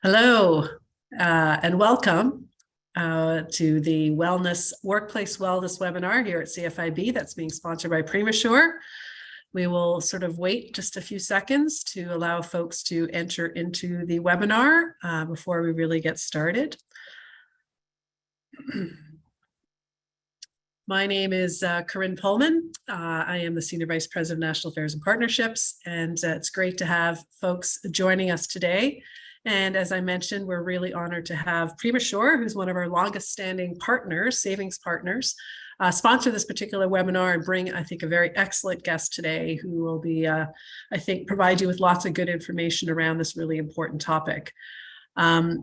Hello, and welcome to the Workplace Wellness webinar here at CFIB that's being sponsored by PrimaSure. We will sort of wait just a few seconds to allow folks to enter into the webinar before we really get started. My name is Corinne Pullman. I am the Senior Vice President of National Affairs and Partnerships, and it's great to have folks joining us today. And as I mentioned, we're really honored to have PrimaSure, who's one of our longest standing partners, savings partners, sponsor this particular webinar and bring, I think, a very excellent guest today who will be, I think, provide you with lots of good information around this really important topic.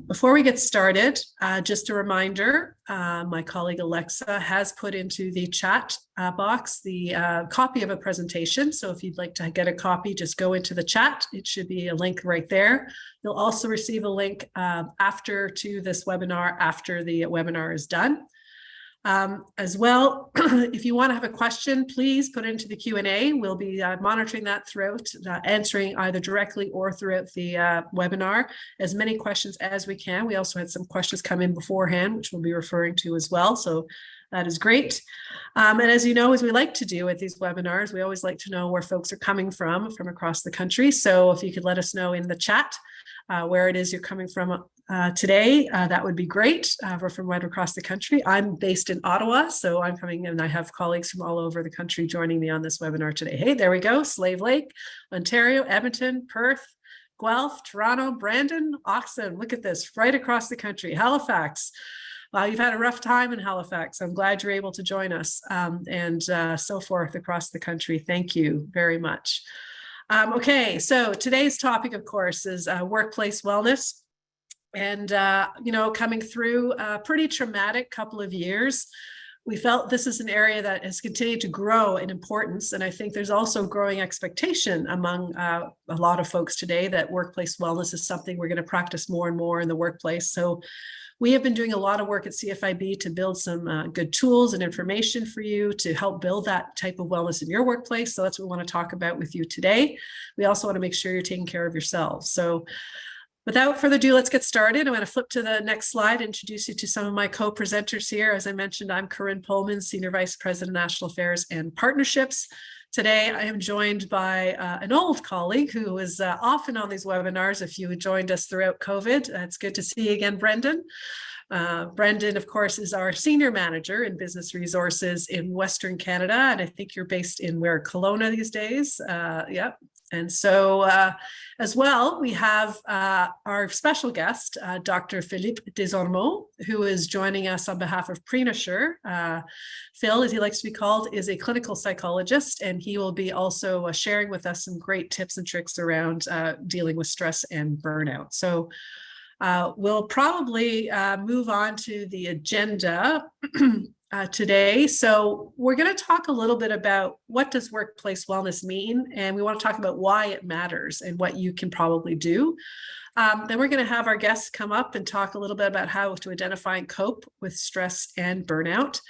Before we get started, just a reminder, my colleague Alexa has put into the chat box the copy of a presentation. So if you'd like to get a copy, just go into the chat. It should be a link right there. You'll also receive a link after to this webinar after the webinar is done. As well, if you want to have a question, please put it into the Q&A. We'll be monitoring that throughout, answering either directly or throughout the webinar, as many questions as we can. We also had some questions come in beforehand, which we'll be referring to as well. So that is great. And as you know, as we like to do at these webinars, we always like to know where folks are coming from across the country. So if you could let us know in the chat where it is you're coming from today, that would be great. We're from right across the country. I'm based in Ottawa, so I'm coming and I have colleagues from all over the country joining me on this webinar today. Hey, there we go. Slave Lake, Ontario, Edmonton, Perth, Guelph, Toronto, Brandon, Oxon. Look at this, right across the country. Halifax. You've had a rough time in Halifax. I'm glad you're able to join us and so forth across the country. Thank you very much. Okay, so today's topic, of course, is workplace wellness. And, you know, coming through a pretty traumatic couple of years, we felt this is an area that has continued to grow in importance. And I think there's also growing expectation among a lot of folks today that workplace wellness is something we're going to practice more and more in the workplace. So we have been doing a lot of work at CFIB to build some good tools and information for you to help build that type of wellness in your workplace. So that's what we want to talk about with you today. We also want to make sure you're taking care of yourselves. So without further ado, let's get started. I'm going to flip to the next slide, introduce you to some of my co-presenters here. As I mentioned, I'm Corinne Pullman, Senior Vice President, National Affairs and Partnerships. Today, I am joined by an old colleague who was often on these webinars. If you had joined us throughout COVID, it's good to see you again, Brendan. Brendan, of course, is our Senior Manager in Business Resources in Western Canada. And I think you're based in Kelowna these days. Yep. And so as well, we have our special guest, Dr. Philippe Desormeaux, who is joining us on behalf of PrimaSure. Phil, as he likes to be called, is a clinical psychologist, and he will be also sharing with us some great tips and tricks around dealing with stress and burnout. So we'll probably move on to the agenda today. So we're going to talk a little bit about what does workplace wellness mean, and we want to talk about why it matters and what you can probably do. Then we're going to have our guests come up and talk a little bit about how to identify and cope with stress and burnout.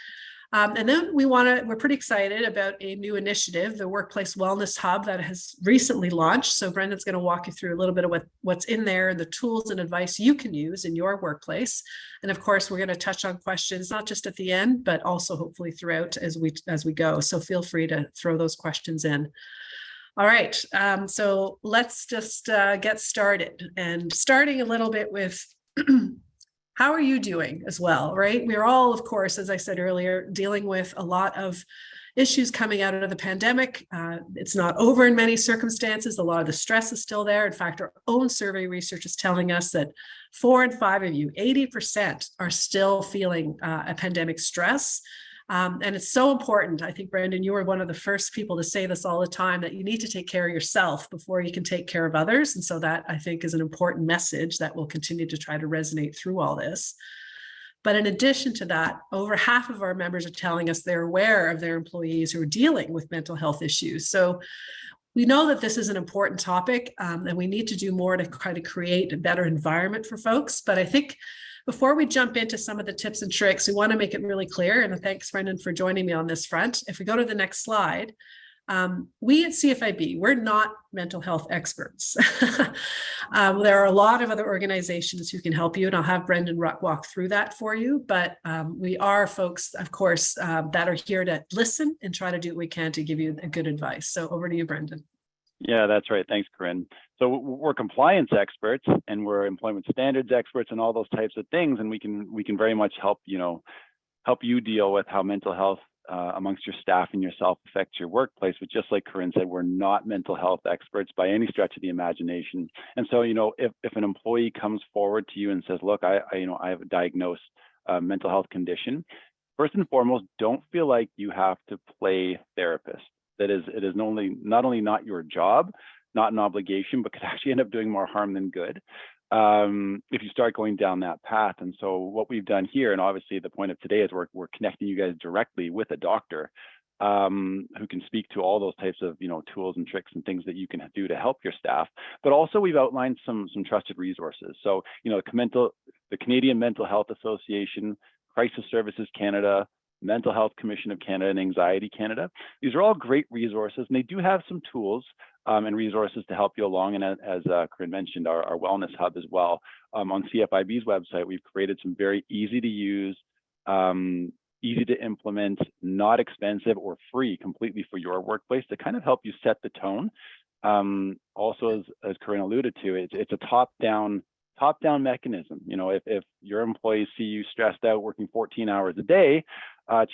And then we're pretty excited about a new initiative, the Workplace Wellness Hub that has recently launched. So Brendan's going to walk you through a little bit of what's in there and the tools and advice you can use in your workplace. And of course, we're going to touch on questions, not just at the end, but also hopefully throughout as we go. So feel free to throw those questions in. All right, so let's just get started. And starting a little bit with how are you doing as well, right? We're all, of course, as I said earlier, dealing with a lot of issues coming out of the pandemic. It's not over in many circumstances. A lot of the stress is still there. In fact, our own survey research is telling us that 4 in 5 of you, 80%, are still feeling a pandemic stress. And it's so important. I think, Brendan, you were one of the first people to say this all the time, that you need to take care of yourself before you can take care of others. And so that, I think, is an important message that will continue to try to resonate through all this. But in addition to that, over half of our members are telling us they're aware of their employees who are dealing with mental health issues. So we know that this is an important topic, and we need to do more to try to create a better environment for folks. But I think before we jump into some of the tips and tricks, we want to make it really clear, and thanks, Brendan, for joining me on this front. If we go to the next slide, We at CFIB, we're not mental health experts. There are a lot of other organizations who can help you, and I'll have Brendan walk through that for you. But we are folks, of course, that are here to listen and try to do what we can to give you a good advice. So over to you, Brendan. Yeah, that's right. Thanks, Corinne. So we're compliance experts and we're employment standards experts and all those types of things, and we can very much help you deal with how mental health amongst your staff and yourself affects your workplace. But just like Corinne said, we're not mental health experts by any stretch of the imagination. And so, if an employee comes forward to you and says, look, I have a diagnosed mental health condition, first and foremost, don't feel like you have to play therapist. It is not only not your job, not an obligation, but could actually end up doing more harm than good if you start going down that path. And so what we've done here, and obviously the point of today is we're connecting you guys directly with a doctor who can speak to all those types of tools and tricks and things that you can do to help your staff. But also we've outlined some trusted resources. So the Canadian Mental Health Association, Crisis Services Canada, Mental Health Commission of Canada, and Anxiety Canada. These are all great resources, and they do have some tools and resources to help you along. And as Corinne mentioned, our wellness hub as well. On CFIB's website, we've created some very easy to use, easy to implement, not expensive or free completely for your workplace to kind of help you set the tone. Also, as Corinne alluded to, it's a top-down mechanism. If your employees see you stressed out working 14 hours a day,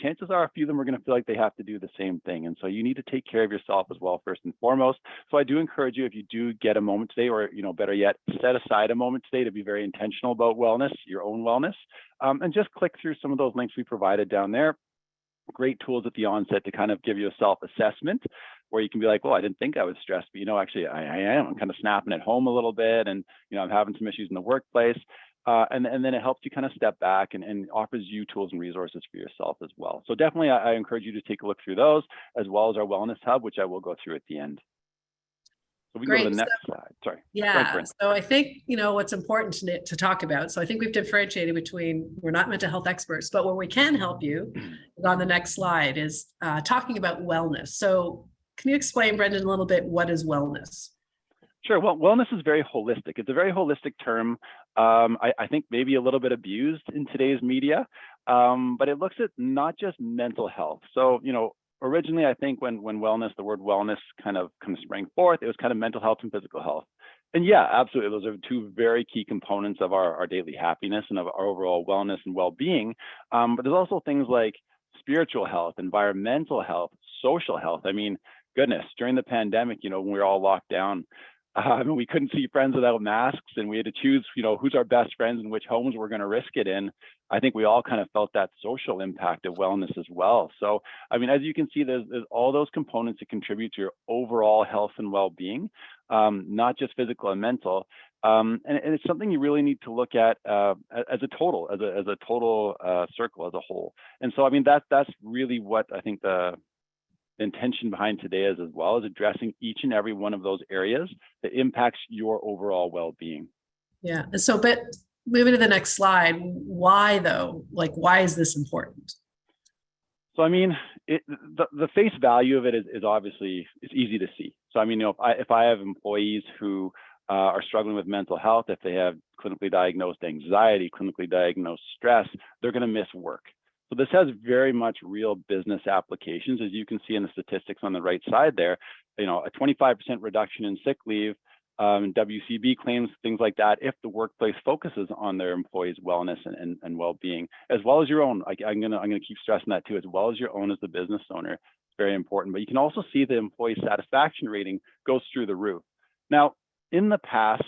chances are a few of them are going to feel like they have to do the same thing. And so you need to take care of yourself as well, first and foremost. So I do encourage you, if you do get a moment today, or better yet, set aside a moment today to be very intentional about wellness, your own wellness, and just click through some of those links we provided down there. Great tools at the onset to kind of give you a self-assessment where you can be like, well, I didn't think I was stressed, but actually I am. I'm kind of snapping at home a little bit, and I'm having some issues in the workplace. And then it helps you kind of step back and offers you tools and resources for yourself as well. So definitely I encourage you to take a look through those, as well as our wellness hub, which I will go through at the end. So we can go to the next slide. Sorry. Yeah. So I think, what's important to talk about. So I think we've differentiated between, we're not mental health experts, but where we can help you on the next slide is talking about wellness. So can you explain, Brendan, a little bit, what is wellness? Sure. Well, wellness is very holistic. It's a very holistic term. I think maybe a little bit abused in today's media, but it looks at not just mental health. So, originally, I think when the word wellness kind of sprang forth, it was kind of mental health and physical health. And yeah, absolutely. Those are two very key components of our daily happiness and of our overall wellness and well-being. But there's also things like spiritual health, environmental health, social health. I mean, goodness, during the pandemic, when we were all locked down, we couldn't see friends without masks, and we had to choose, who's our best friends and which homes we're going to risk it in. I think we all kind of felt that social impact of wellness as well. So, as you can see, there's all those components that contribute to your overall health and well-being, not just physical and mental. And it's something you really need to look at as a total, as a total circle, as a whole. And so, that's really what I think the intention behind today is, as well as addressing each and every one of those areas that impacts your overall well-being. Yeah. So, but moving to the next slide, why though? Why is this important? So, the face value of it is obviously, it's easy to see. So, if I have employees who are struggling with mental health, if they have clinically diagnosed anxiety, clinically diagnosed stress, they're going to miss work. So this has very much real business applications, as you can see in the statistics on the right side there. A 25% reduction in sick leave, WCB claims, things like that, if the workplace focuses on their employees' wellness and well-being, as well as your own. I'm gonna keep stressing that too, as well as your own as the business owner. It's very important. But you can also see the employee satisfaction rating goes through the roof. Now, in the past,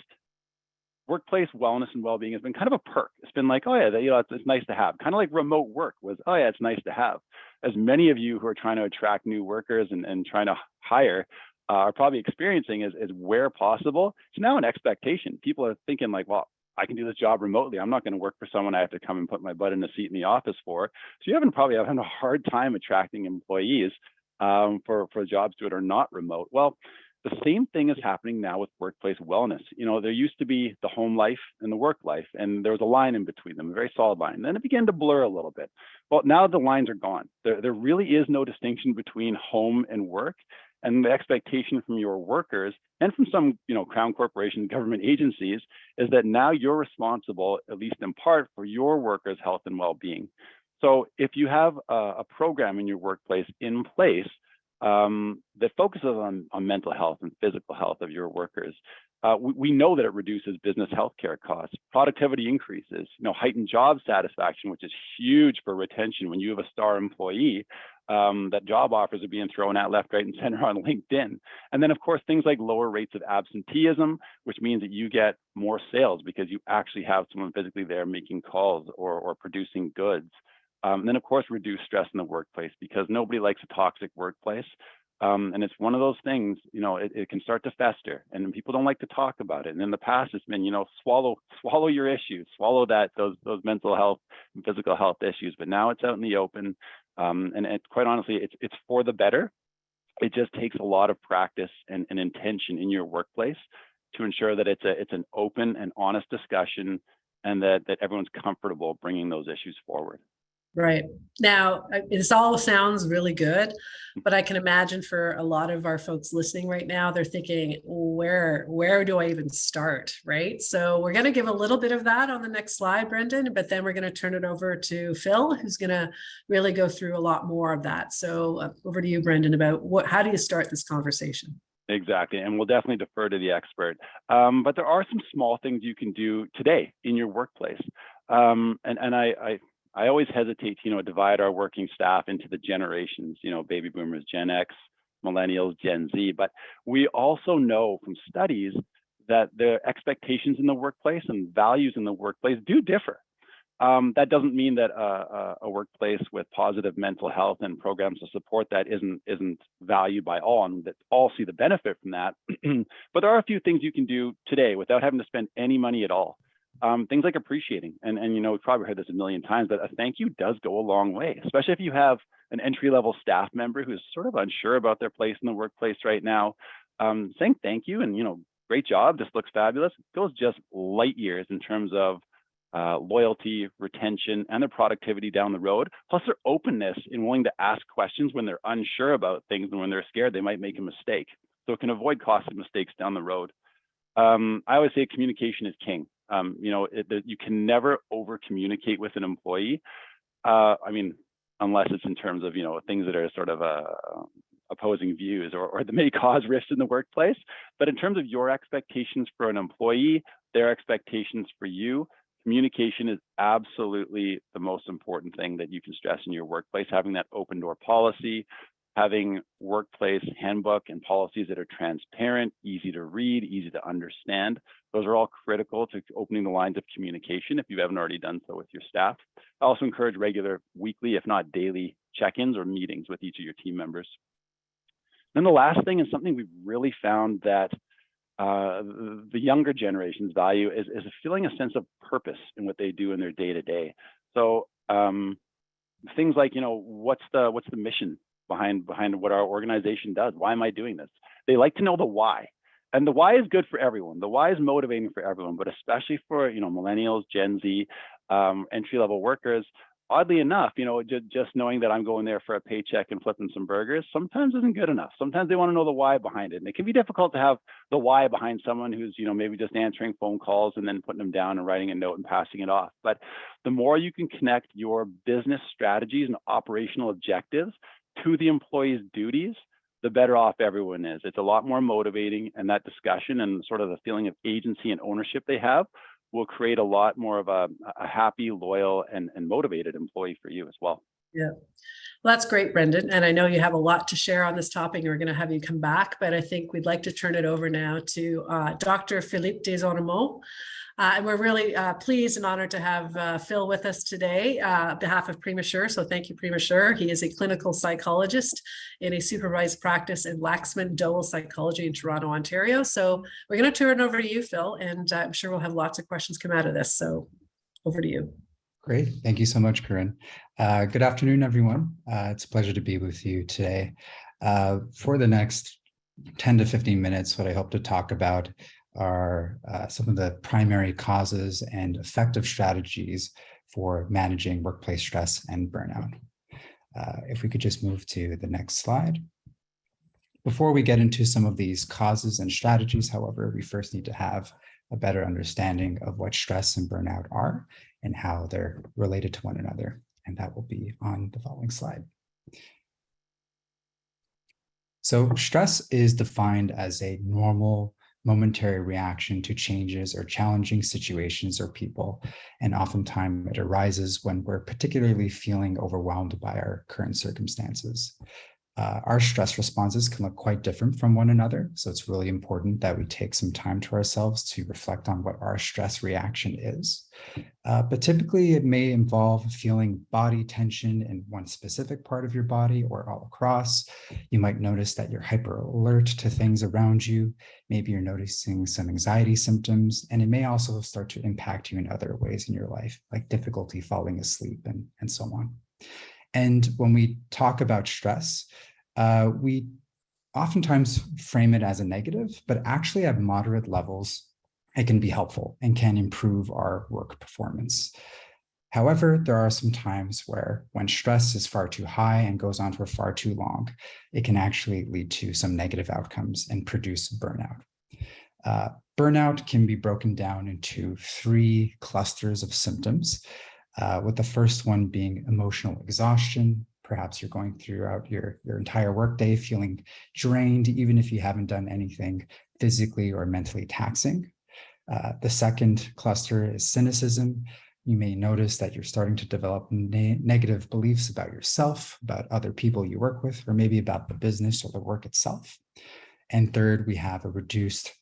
workplace wellness and well-being has been kind of a perk. It's been like, oh yeah, it's nice to have. Kind of like remote work was, oh yeah, it's nice to have. As many of you who are trying to attract new workers and trying to hire are probably experiencing is where possible, it's now an expectation. People are thinking like, well, I can do this job remotely. I'm not going to work for someone I have to come and put my butt in a seat in the office for. So you probably having a hard time attracting employees for jobs that are not remote. Well, the same thing is happening now with workplace wellness. There used to be the home life and the work life, and there was a line in between them, a very solid line. And then it began to blur a little bit. Well, now the lines are gone. There really is no distinction between home and work. And the expectation from your workers and from some, crown corporation government agencies is that now you're responsible, at least in part, for your workers' health and well-being. So if you have a program in your workplace in place that focuses on mental health and physical health of your workers, we know that it reduces business healthcare costs, productivity increases, heightened job satisfaction, which is huge for retention. When you have a star employee, that job offers are being thrown at left, right, and center on LinkedIn. And then, of course, things like lower rates of absenteeism, which means that you get more sales because you actually have someone physically there making calls or producing goods. And then, of course, reduce stress in the workplace because nobody likes a toxic workplace. And it's one of those things, it can start to fester and people don't like to talk about it. And in the past, it's been, swallow your issues, swallow those mental health and physical health issues. But now it's out in the open. And quite honestly, it's for the better. It just takes a lot of practice and intention in your workplace to ensure that it's an open and honest discussion and that everyone's comfortable bringing those issues forward. Right. Now, this all sounds really good, but I can imagine for a lot of our folks listening right now, they're thinking, where do I even start? Right. So we're going to give a little bit of that on the next slide, Brendan, but then we're going to turn it over to Phil, who's going to really go through a lot more of that. So over to you, Brendan, about how do you start this conversation? Exactly. And we'll definitely defer to the expert. But there are some small things you can do today in your workplace. I always hesitate to, divide our working staff into the generations, baby boomers, Gen X, millennials, Gen Z. But we also know from studies that the expectations in the workplace and values in the workplace do differ. That doesn't mean that a workplace with positive mental health and programs to support that isn't valued by all, and that all see the benefit from that. But there are a few things you can do today without having to spend any money at all. Things like appreciating, and we've probably heard this a million times, but a thank you does go a long way, especially if you have an entry-level staff member who's sort of unsure about their place in the workplace right now. Saying thank you and, great job, this looks fabulous, goes just light years in terms of loyalty, retention, and their productivity down the road, plus their openness in willing to ask questions when they're unsure about things and when they're scared they might make a mistake. So it can avoid costly mistakes down the road. I always say communication is king. You can never over communicate with an employee. Unless it's in terms of, things that are sort of opposing views or that may cause rifts in the workplace. But in terms of your expectations for an employee, their expectations for you, communication is absolutely the most important thing that you can stress in your workplace. Having that open door policy, having workplace handbook and policies that are transparent, easy to read, easy to understand. Those are all critical to opening the lines of communication if you haven't already done so with your staff. I also encourage regular weekly, if not daily, check-ins or meetings with each of your team members. Then the last thing is something we've really found that the younger generations value is feeling a sense of purpose in what they do in their day-to-day. So things like, what's the mission behind what our organization does? Why am I doing this? They like to know the why. And the why is good for everyone. The why is motivating for everyone, but especially for, millennials, Gen Z, entry-level workers. Oddly enough, just knowing that I'm going there for a paycheck and flipping some burgers sometimes isn't good enough. Sometimes they want to know the why behind it. And it can be difficult to have the why behind someone who's, maybe just answering phone calls and then putting them down and writing a note and passing it off. But the more you can connect your business strategies and operational objectives to the employee's duties, the better off everyone is. It's a lot more motivating, and that discussion and sort of the feeling of agency and ownership they have will create a lot more of a happy, loyal, and motivated employee for you as well. Yeah. Well, that's great, Brendan. And I know you have a lot to share on this topic, and we're going to have you come back, but I think we'd like to turn it over now to Dr. Philippe Desormeaux. And we're really pleased and honored to have Phil with us today on behalf of PrimaSure. So thank you, PrimaSure. He is a clinical psychologist in a supervised practice in Laxman Dole Psychology in Toronto, Ontario. So we're going to turn it over to you, Phil, and I'm sure we'll have lots of questions come out of this. So over to you. Great. Thank you so much, Corinne. Good afternoon, everyone. It's a pleasure to be with you today. For the next 10 to 15 minutes, what I hope to talk about are some of the primary causes and effective strategies for managing workplace stress and burnout. If we could just move to the next slide. Before we get into some of these causes and strategies, however, we first need to have a better understanding of what stress and burnout are and how they're related to one another. And that will be on the following slide. So stress is defined as a normal momentary reaction to changes or challenging situations or people. And oftentimes it arises when we're particularly feeling overwhelmed by our current circumstances. Our stress responses can look quite different from one another. So it's really important that we take some time to ourselves to reflect on what our stress reaction is. But typically it may involve feeling body tension in one specific part of your body or all across. You might notice that you're hyper alert to things around you. Maybe you're noticing some anxiety symptoms, and it may also start to impact you in other ways in your life, like difficulty falling asleep and so on. And when we talk about stress, we oftentimes frame it as a negative, but actually at moderate levels, it can be helpful and can improve our work performance. However, there are some times where when stress is far too high and goes on for far too long, it can actually lead to some negative outcomes and produce burnout. Burnout can be broken down into 3 clusters of symptoms, with the first one being emotional exhaustion. Perhaps you're going throughout your entire workday feeling drained, even if you haven't done anything physically or mentally taxing. The second cluster is cynicism. You may notice that you're starting to develop negative beliefs about yourself, about other people you work with, or maybe about the business or the work itself. And third, we have a reduced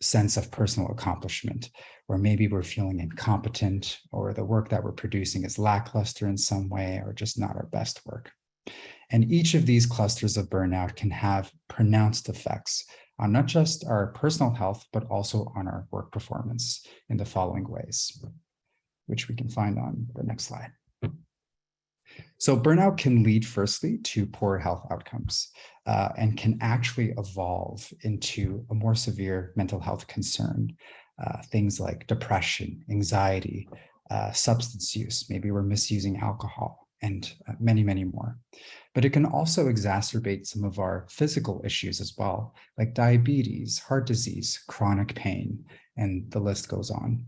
sense of personal accomplishment, where maybe we're feeling incompetent, or the work that we're producing is lackluster in some way, or just not our best work. And each of these clusters of burnout can have pronounced effects on not just our personal health, but also on our work performance in the following ways, which we can find on the next slide. So burnout can lead firstly to poor health outcomes and can actually evolve into a more severe mental health concern. Things like depression, anxiety, substance use, maybe we're misusing alcohol, and many, many more. But it can also exacerbate some of our physical issues as well, like diabetes, heart disease, chronic pain, and the list goes on.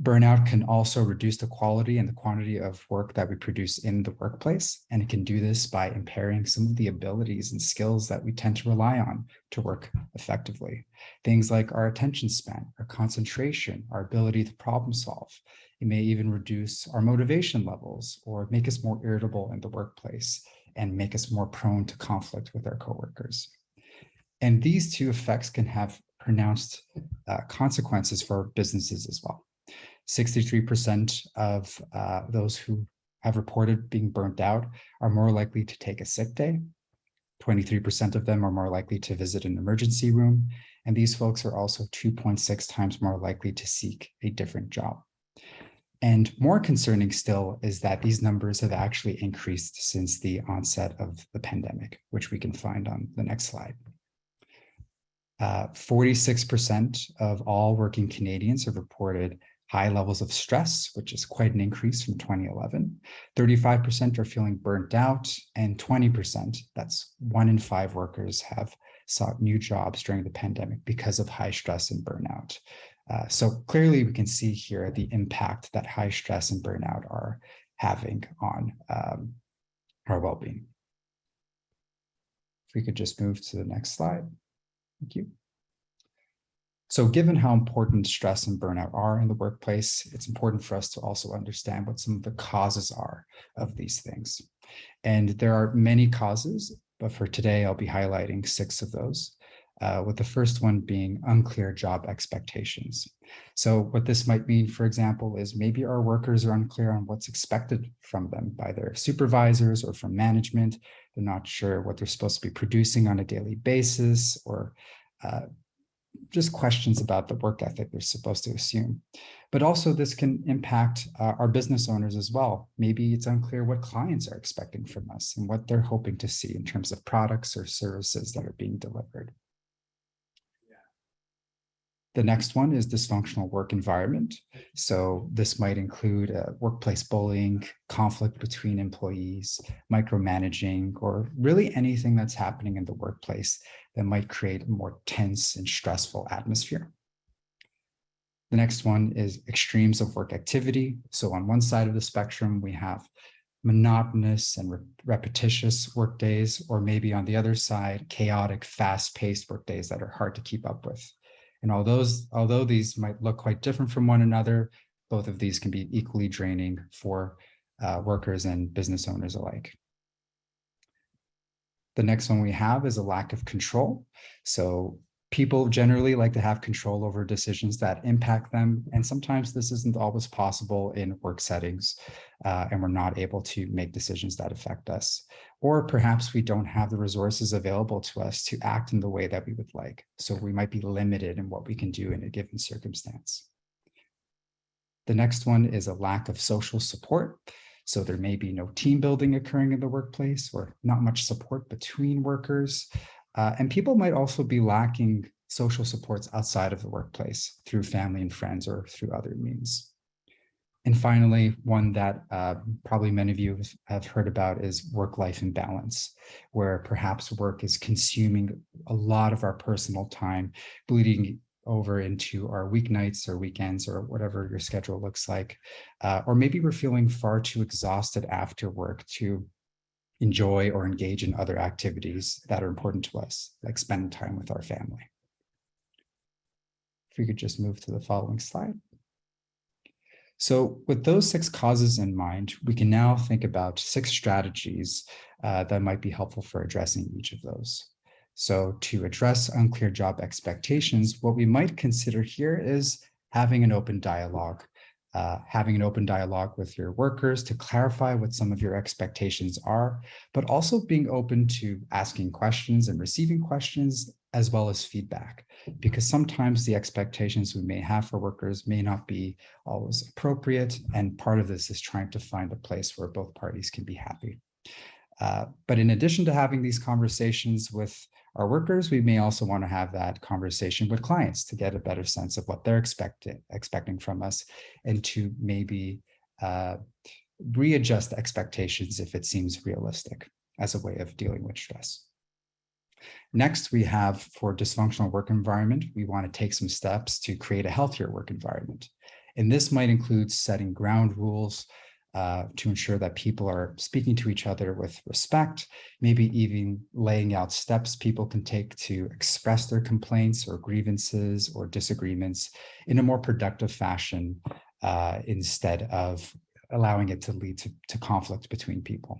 Burnout can also reduce the quality and the quantity of work that we produce in the workplace, and it can do this by impairing some of the abilities and skills that we tend to rely on to work effectively. Things like our attention span, our concentration, our ability to problem solve. It may even reduce our motivation levels or make us more irritable in the workplace and make us more prone to conflict with our coworkers. And these 2 effects can have pronounced consequences for businesses as well. 63% of those who have reported being burnt out are more likely to take a sick day. 23% of them are more likely to visit an emergency room. And these folks are also 2.6 times more likely to seek a different job. And more concerning still is that these numbers have actually increased since the onset of the pandemic, which we can find on the next slide. 46% of all working Canadians have reported high levels of stress, which is quite an increase from 2011. 35% are feeling burnt out, and 20%, that's 1 in 5 workers, have sought new jobs during the pandemic because of high stress and burnout. So clearly we can see here the impact that high stress and burnout are having on our well-being. If we could just move to the next slide. Thank you. So given how important stress and burnout are in the workplace, it's important for us to also understand what some of the causes are of these things. And there are many causes, but for today, I'll be highlighting 6 of those, with the first one being unclear job expectations. So what this might mean, for example, is maybe our workers are unclear on what's expected from them by their supervisors or from management. They're not sure what they're supposed to be producing on a daily basis, or just questions about the work ethic they're supposed to assume. But also this can impact our business owners as well. Maybe it's unclear what clients are expecting from us and what they're hoping to see in terms of products or services that are being delivered. The next one is dysfunctional work environment. So this might include workplace bullying, conflict between employees, micromanaging, or really anything that's happening in the workplace that might create a more tense and stressful atmosphere. The next one is extremes of work activity. So on one side of the spectrum, we have monotonous and repetitious work days, or maybe on the other side, chaotic, fast-paced work days that are hard to keep up with. And although these might look quite different from one another, both of these can be equally draining for workers and business owners alike. The next one we have is a lack of control. So people generally like to have control over decisions that impact them. And sometimes this isn't always possible in work settings, and we're not able to make decisions that affect us. Or perhaps we don't have the resources available to us to act in the way that we would like. So we might be limited in what we can do in a given circumstance. The next one is a lack of social support. So there may be no team building occurring in the workplace, or not much support between workers. And people might also be lacking social supports outside of the workplace through family and friends or through other means. And finally, one that probably many of you have heard about is work-life imbalance, where perhaps work is consuming a lot of our personal time, bleeding over into our weeknights or weekends or whatever your schedule looks like. Or maybe we're feeling far too exhausted after work to enjoy or engage in other activities that are important to us, like spending time with our family. If we could just move to the following slide. So with those 6 causes in mind, we can now think about 6 strategies that might be helpful for addressing each of those. So to address unclear job expectations, what we might consider here is having an open dialogue. Having an open dialogue with your workers to clarify what some of your expectations are, but also being open to asking questions and receiving questions, as well as feedback, because sometimes the expectations we may have for workers may not be always appropriate. And part of this is trying to find a place where both parties can be happy. But in addition to having these conversations with our workers, we may also want to have that conversation with clients to get a better sense of what they're expecting from us, and to maybe readjust expectations if it seems realistic as a way of dealing with stress. Next, we have for dysfunctional work environment, we want to take some steps to create a healthier work environment. And this might include setting ground rules, to ensure that people are speaking to each other with respect, maybe even laying out steps people can take to express their complaints or grievances or disagreements in a more productive fashion, instead of allowing it to lead to conflict between people.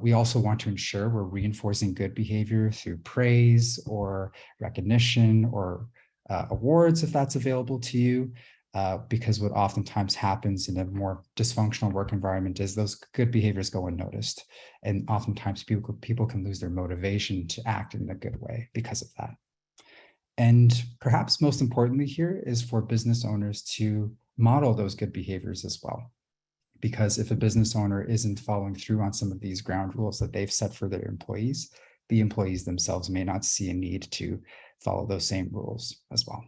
We also want to ensure we're reinforcing good behavior through praise or recognition or awards if that's available to you. Because what oftentimes happens in a more dysfunctional work environment is those good behaviors go unnoticed. And oftentimes people can lose their motivation to act in a good way because of that. And perhaps most importantly here is for business owners to model those good behaviors as well. Because if a business owner isn't following through on some of these ground rules that they've set for their employees, the employees themselves may not see a need to follow those same rules as well.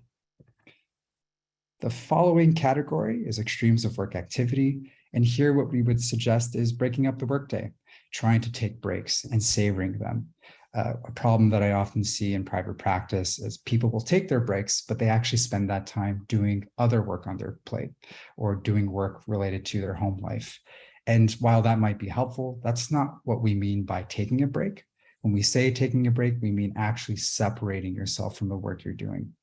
The following category is extremes of work activity. And here what we would suggest is breaking up the workday, trying to take breaks and savoring them. A problem that I often see in private practice is people will take their breaks, but they actually spend that time doing other work on their plate or doing work related to their home life. And while that might be helpful, that's not what we mean by taking a break. When we say taking a break, we mean actually separating yourself from the work you're doing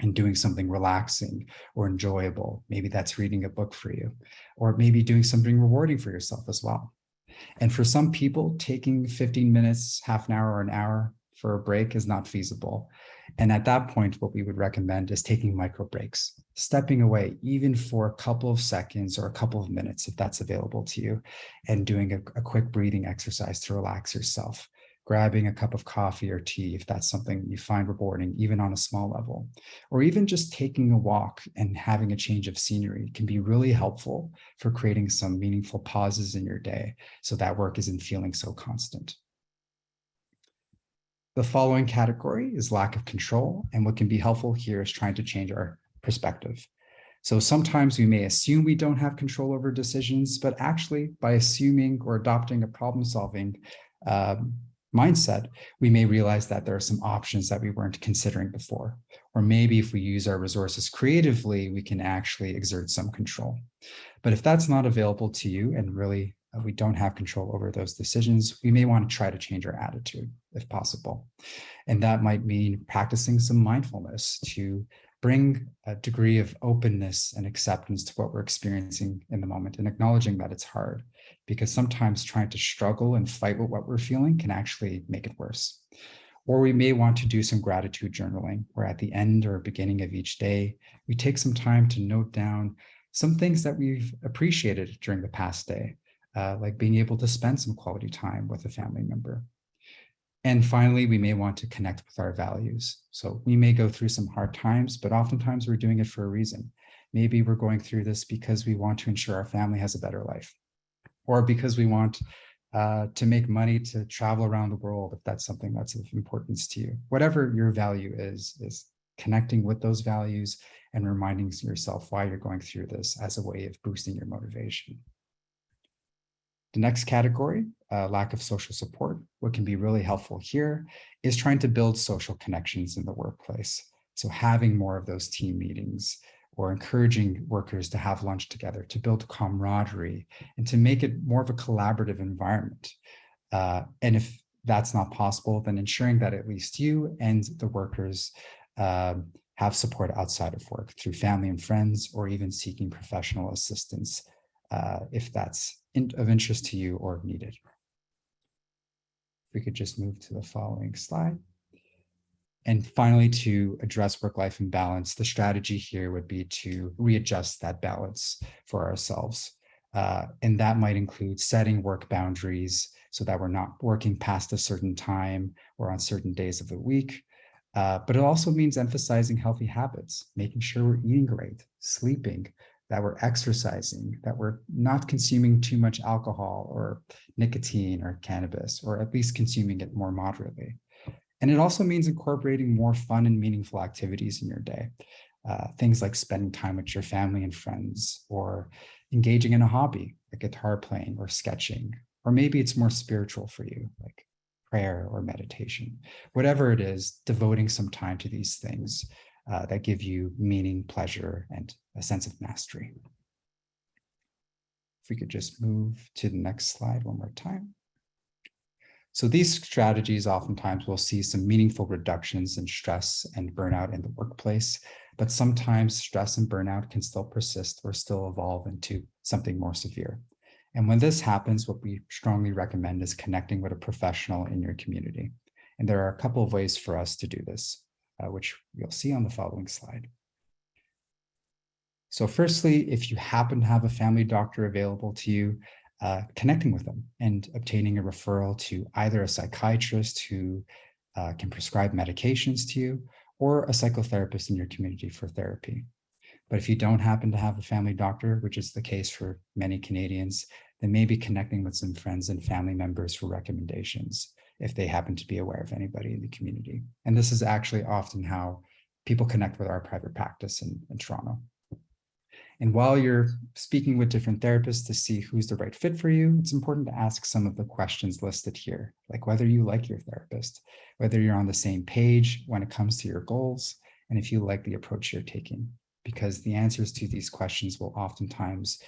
and doing something relaxing or enjoyable. Maybe that's reading a book for you, or maybe doing something rewarding for yourself as well. And for some people, taking 15 minutes, half an hour, or an hour for a break is not feasible. And at that point, what we would recommend is taking micro breaks, stepping away even for a couple of seconds or a couple of minutes, if that's available to you, and doing a quick breathing exercise to relax yourself. Grabbing a cup of coffee or tea, if that's something you find rewarding, even on a small level, or even just taking a walk and having a change of scenery can be really helpful for creating some meaningful pauses in your day so that work isn't feeling so constant. The following category is lack of control, and what can be helpful here is trying to change our perspective. So sometimes we may assume we don't have control over decisions, but actually by assuming or adopting a problem-solving mindset, we may realize that there are some options that we weren't considering before. Or maybe if we use our resources creatively, we can actually exert some control. But if that's not available to you and really we don't have control over those decisions, we may want to try to change our attitude if possible. And that might mean practicing some mindfulness to bring a degree of openness and acceptance to what we're experiencing in the moment and acknowledging that it's hard, because sometimes trying to struggle and fight with what we're feeling can actually make it worse. Or we may want to do some gratitude journaling, where at the end or beginning of each day, we take some time to note down some things that we've appreciated during the past day, like being able to spend some quality time with a family member. And finally, we may want to connect with our values. So we may go through some hard times, but oftentimes we're doing it for a reason. Maybe we're going through this because we want to ensure our family has a better life, or because we want to make money to travel around the world, if that's something that's of importance to you. Whatever your value is connecting with those values and reminding yourself why you're going through this as a way of boosting your motivation. The next category, lack of social support. What can be really helpful here is trying to build social connections in the workplace. So having more of those team meetings or encouraging workers to have lunch together, to build camaraderie and to make it more of a collaborative environment. And if that's not possible, then ensuring that at least you and the workers have support outside of work through family and friends, or even seeking professional assistance if that's of interest to you or needed. If we could just move to the following slide. And finally, to address work-life imbalance, the strategy here would be to readjust that balance for ourselves. And that might include setting work boundaries so that we're not working past a certain time or on certain days of the week. But it also means emphasizing healthy habits, making sure we're eating great, sleeping, that we're exercising, that we're not consuming too much alcohol or nicotine or cannabis, or at least consuming it more moderately. And it also means incorporating more fun and meaningful activities in your day. Things like spending time with your family and friends, or engaging in a hobby like guitar playing or sketching, or maybe it's more spiritual for you, like prayer or meditation. Whatever it is, devoting some time to these things that give you meaning, pleasure, and a sense of mastery. If we could just move to the next slide one more time. So these strategies oftentimes will see some meaningful reductions in stress and burnout in the workplace, but sometimes stress and burnout can still persist or still evolve into something more severe. And when this happens, what we strongly recommend is connecting with a professional in your community. And there are a couple of ways for us to do this, which you'll see on the following slide. So firstly, if you happen to have a family doctor available to you, connecting with them and obtaining a referral to either a psychiatrist who can prescribe medications to you, or a psychotherapist in your community for therapy. But if you don't happen to have a family doctor, which is the case for many Canadians, then maybe connecting with some friends and family members for recommendations if they happen to be aware of anybody in the community. And this is actually often how people connect with our private practice in Toronto. And while you're speaking with different therapists to see who's the right fit for you, it's important to ask some of the questions listed here, like whether you like your therapist, whether you're on the same page when it comes to your goals, and if you like the approach you're taking, because the answers to these questions will oftentimes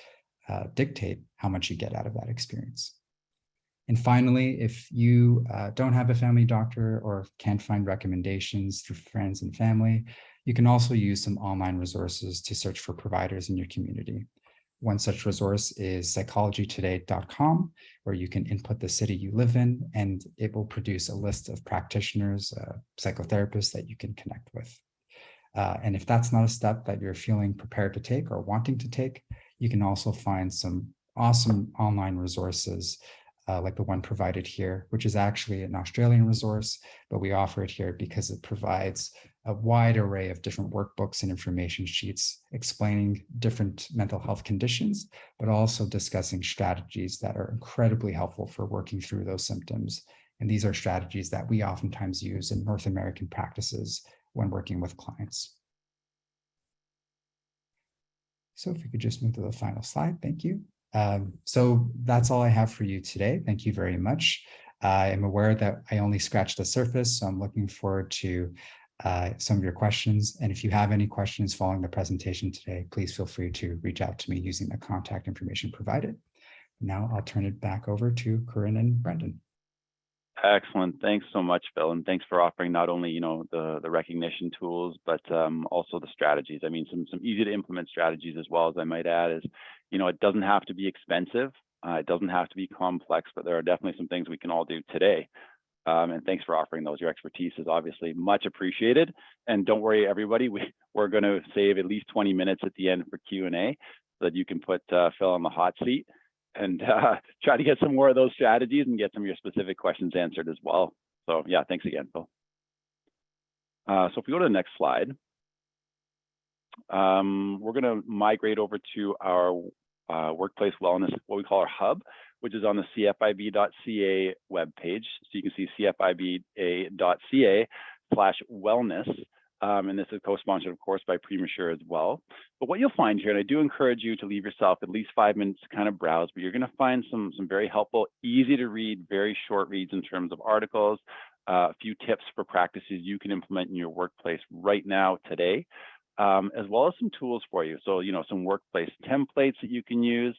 dictate how much you get out of that experience. And finally, if you don't have a family doctor or can't find recommendations through friends and family, you can also use some online resources to search for providers in your community. One such resource is psychologytoday.com, where you can input the city you live in, and it will produce a list of practitioners, psychotherapists that you can connect with. And if that's not a step that you're feeling prepared to take or wanting to take, you can also find some awesome online resources like the one provided here, which is actually an Australian resource, but we offer it here because it provides a wide array of different workbooks and information sheets explaining different mental health conditions, but also discussing strategies that are incredibly helpful for working through those symptoms And these are strategies that we oftentimes use in North American practices when working with clients. So if we could just move to the final slide, thank you. So that's all I have for you today. Thank you very much. I am aware that I only scratched the surface, so I'm looking forward to some of your questions. And if you have any questions following the presentation today, please feel free to reach out to me using the contact information provided. Now I'll turn it back over to Corinne and Brendan. Excellent. Thanks so much, Phil, and thanks for offering not only the recognition tools, but also the strategies. I mean, some easy to implement strategies as well, as I might add, is it doesn't have to be expensive, it doesn't have to be complex, but there are definitely some things we can all do today. And thanks for offering those. Your expertise is obviously much appreciated. And don't worry, everybody, we're going to save at least 20 minutes at the end for Q&A so that you can put Phil on the hot seat and try to get some more of those strategies and get some of your specific questions answered as well. So yeah, thanks again, Phil. So if we go to the next slide, we're going to migrate over to our workplace wellness, what we call our hub, which is on the CFIB.ca webpage. So you can see CFIB.ca/wellness. And this is co-sponsored, of course, by PrimaSure as well. But what you'll find here, and I do encourage you to leave yourself at least 5 minutes to kind of browse, but you're going to find some very helpful, easy to read, very short reads in terms of articles, a few tips for practices you can implement in your workplace right now, today, as well as some tools for you. So, some workplace templates that you can use,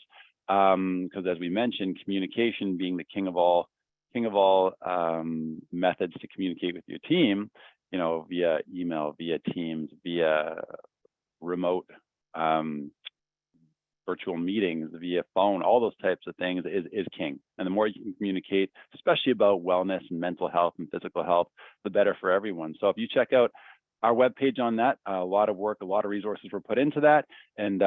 because as we mentioned, communication being the king of all methods to communicate with your team, via email, via Teams, via remote virtual meetings, via phone, all those types of things is king. And the more you can communicate, especially about wellness and mental health and physical health, the better for everyone. So if you check out our webpage on that, a lot of work, a lot of resources were put into that. And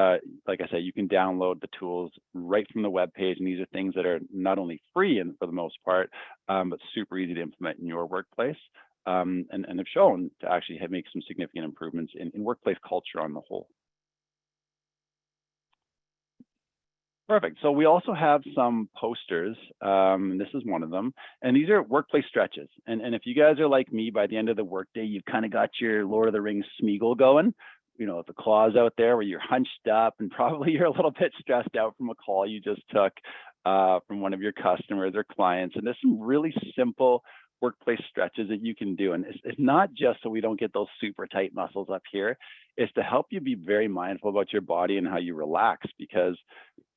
like I said, you can download the tools right from the webpage. And these are things that are not only free and for the most part, but super easy to implement in your workplace. And have shown to actually make some significant improvements in workplace culture on the whole. Perfect. So we also have some posters. This is one of them. And these are workplace stretches. And if you guys are like me, by the end of the workday, you've kind of got your Lord of the Rings Smeagol going. The claws out there where you're hunched up and probably you're a little bit stressed out from a call you just took from one of your customers or clients. And there's some really simple workplace stretches that you can do. And it's not just so we don't get those super tight muscles up here. It's to help you be very mindful about your body and how you relax, because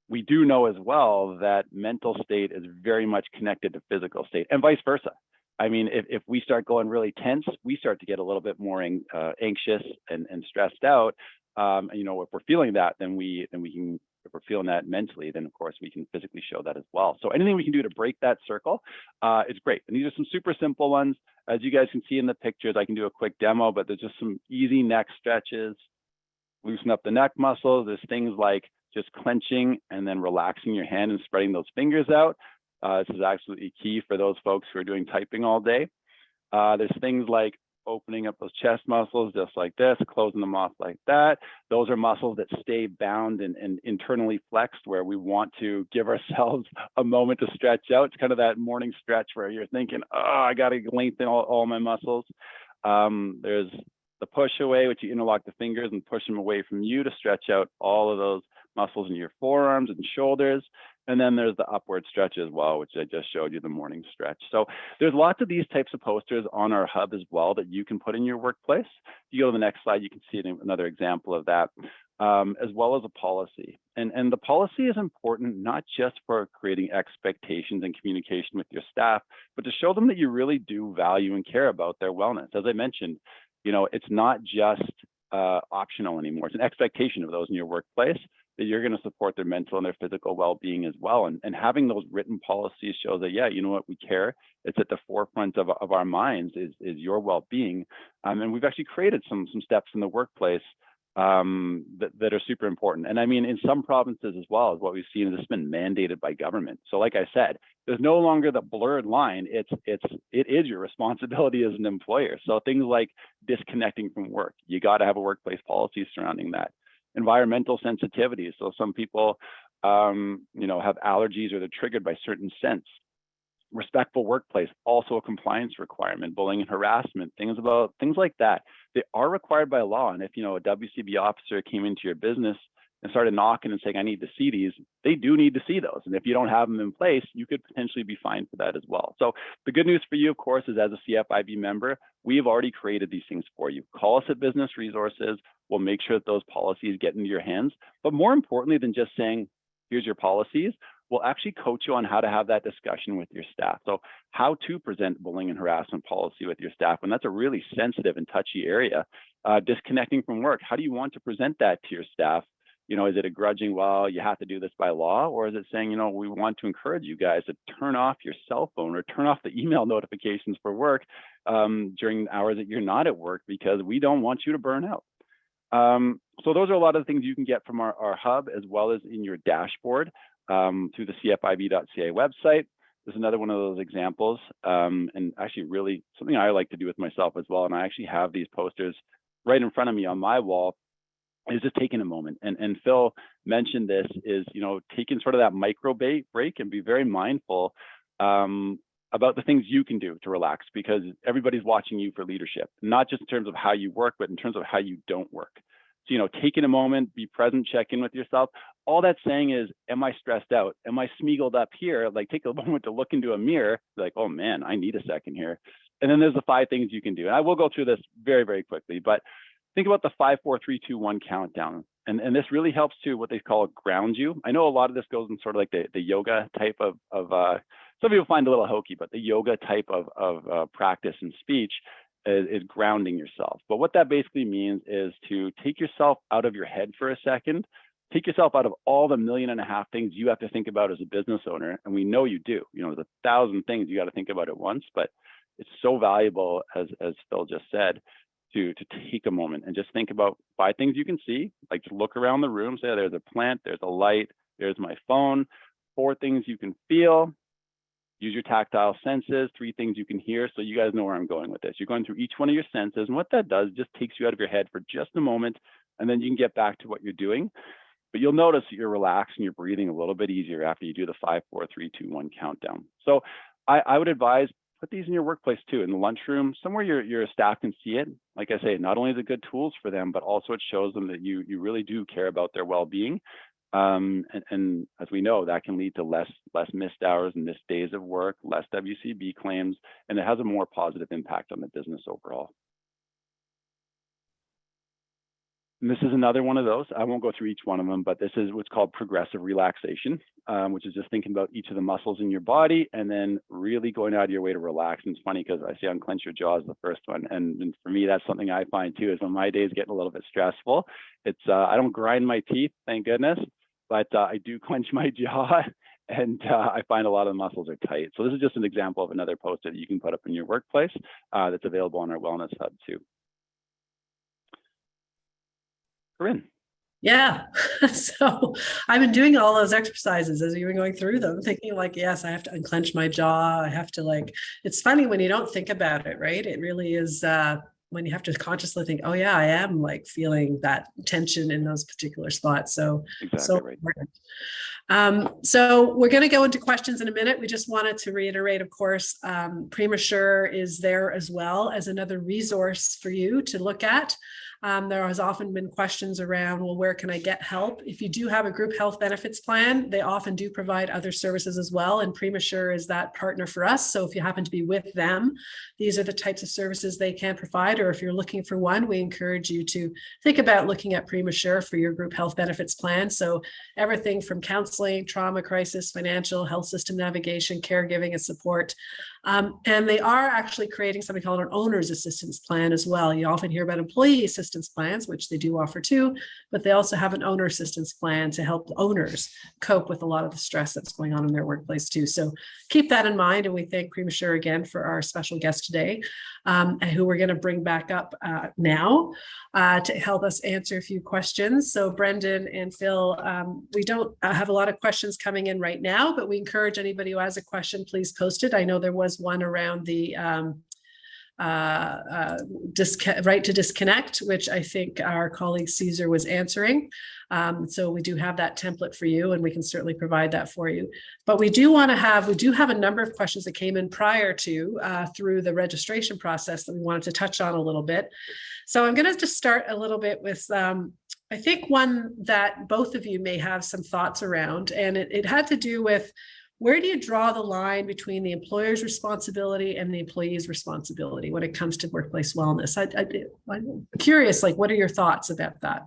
we do know as well that mental state is very much connected to physical state and vice versa. I mean, if we start going really tense, we start to get a little bit more anxious and stressed out. And if we're feeling that, then we can, if we're feeling that mentally, then of course we can physically show that as well. So anything we can do to break that circle is great. And these are some super simple ones. As you guys can see in the pictures, I can do a quick demo, but there's just some easy neck stretches, loosen up the neck muscles. There's things like just clenching and then relaxing your hand and spreading those fingers out. This is absolutely key for those folks who are doing typing all day. There's things like opening up those chest muscles just like this, closing them off like that. Those are muscles that stay bound and internally flexed, where we want to give ourselves a moment to stretch out. It's kind of that morning stretch where you're thinking, oh, I got to lengthen all my muscles. There's the push away, which you interlock the fingers and push them away from you to stretch out all of those muscles in your forearms and shoulders. And then there's the upward stretch as well, which I just showed you, the morning stretch. So there's lots of these types of posters on our hub as well that you can put in your workplace. If you go to the next slide, you can see another example of that, as well as a policy. And the policy is important, not just for creating expectations and communication with your staff, but to show them that you really do value and care about their wellness. As I mentioned, it's not just optional anymore. It's an expectation of those in your workplace that you're going to support their mental and their physical well-being as well. And having those written policies shows that, yeah, you know what, we care. It's at the forefront of our minds is your well-being. And we've actually created some steps in the workplace that are super important. And I mean, in some provinces as well, as what we've seen, this has been mandated by government. So like I said, there's no longer the blurred line. It is your responsibility as an employer. So things like disconnecting from work, you got to have a workplace policy surrounding that. Environmental sensitivities. So some people, have allergies or they're triggered by certain scents. Respectful workplace, also a compliance requirement. Bullying and harassment, things like that. They are required by law. And if, you know, a WCB officer came into your business and started knocking and saying, I need to see these, they do need to see those. And if you don't have them in place, you could potentially be fined for that as well. So the good news for you, of course, is as a CFIB member, we have already created these things for you. Call us at Business Resources. We'll make sure that those policies get into your hands. But more importantly than just saying, here's your policies, we'll actually coach you on how to have that discussion with your staff. So how to present bullying and harassment policy with your staff, and that's a really sensitive and touchy area. Disconnecting from work, how do you want to present that to your staff? You know, is it a grudging, well, you have to do this by law? Or is it saying, you know, we want to encourage you guys to turn off your cell phone or turn off the email notifications for work during hours that you're not at work, because we don't want you to burn out. So those are a lot of the things you can get from our hub, as well as in your dashboard through the CFIB.ca website. There's another one of those examples, and actually really something I like to do with myself as well. And I actually have these posters right in front of me on my wall, is just taking a moment. And Phil mentioned this, is, you know, taking sort of that micro break and be very mindful about the things you can do to relax, because everybody's watching you for leadership, not just in terms of how you work, but in terms of how you don't work. So, you know, taking a moment, be present, check in with yourself. All that's saying is, am I stressed out? Am I smiggled up here? Like, take a moment to look into a mirror, like, oh man, I need a second here. And then there's the 5 things you can do. And I will go through this very, very quickly, but think about the 5, 4, 3, 2, 1 countdown. And this really helps to what they call ground you. I know a lot of this goes in sort of like the yoga type of some people find a little hokey, but the yoga type of practice and speech is grounding yourself. But what that basically means is to take yourself out of your head for a second, take yourself out of all the 1.5 million things you have to think about as a business owner. And we know you do, you know, there's 1,000 things you got to think about at once, but it's so valuable, as Phil just said, to take a moment and just think about 5 things you can see, like just look around the room, say there's a plant, there's a light, there's my phone. 4 things you can feel, use your tactile senses. 3 things you can hear. So you guys know where I'm going with this. You're going through each one of your senses, and what that does just takes you out of your head for just a moment, and then you can get back to what you're doing. But you'll notice that you're relaxed and you're breathing a little bit easier after you do the 5, 4, 3, 2, 1 countdown. So I would advise, put these in your workplace too, in the lunchroom, somewhere your staff can see it. Like I say, not only is it good tools for them, but also it shows them that you really do care about their well-being. And as we know, that can lead to less missed hours and missed days of work, less WCB claims, and it has a more positive impact on the business overall. And this is another one of those. I won't go through each one of them, but this is what's called progressive relaxation, which is just thinking about each of the muscles in your body and then really going out of your way to relax. And it's funny because I say unclench your jaw is the first one. And for me, that's something I find too, is when my day is getting a little bit stressful, it's I don't grind my teeth, thank goodness, but I do clench my jaw, and I find a lot of the muscles are tight. So this is just an example of another poster that you can put up in your workplace that's available on our Wellness Hub too. Corinne. Yeah. So I've been doing all those exercises as you've been going through them, thinking like, yes, I have to unclench my jaw. I have to, like, it's funny when you don't think about it, right? It really is when you have to consciously think, oh yeah, I am like feeling that tension in those particular spots. So, exactly so right. important. So we're going to go into questions in a minute. We just wanted to reiterate, of course, PrimaSure is there as well as another resource for you to look at. There has often been questions around, well, where can I get help? If you do have a group health benefits plan, they often do provide other services as well. And PrimaSure is that partner for us. So if you happen to be with them, these are the types of services they can provide. Or if you're looking for one, we encourage you to think about looking at PrimaSure for your group health benefits plan. So everything from counseling, trauma, crisis, financial, health system navigation, caregiving, and support. And they are actually creating something called an owner's assistance plan as well. You often hear about employee assistance plans, which they do offer too, but they also have an owner assistance plan to help owners cope with a lot of the stress that's going on in their workplace too. So keep that in mind. And we thank PrimaSure again for our special guest today, and who we're going to bring back up now to help us answer a few questions. So Brendan and Phil, we don't have a lot of questions coming in right now, but we encourage anybody who has a question, please post it. I know there was one around the right to disconnect, which I think our colleague Caesar was answering. So we do have that template for you, and we can certainly provide that for you. But we do have a number of questions that came in prior to through the registration process that we wanted to touch on a little bit. So I'm going to just start a little bit with I think one that both of you may have some thoughts around, and it had to do with, where do you draw the line between the employer's responsibility and the employee's responsibility when it comes to workplace wellness? I'm curious, like, what are your thoughts about that?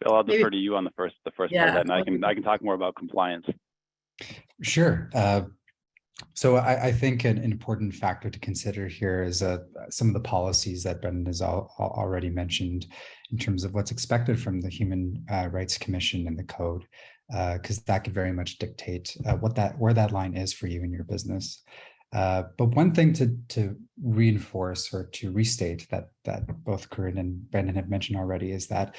Phil, I'll defer to you on the first part of that, and I can talk more about compliance. Sure. So I think an important factor to consider here is some of the policies that Brendan has already mentioned in terms of what's expected from the Human Rights Commission and the code, because that could very much dictate where that line is for you in your business. But one thing to reinforce or to restate that both Corinne and Brendan have mentioned already is that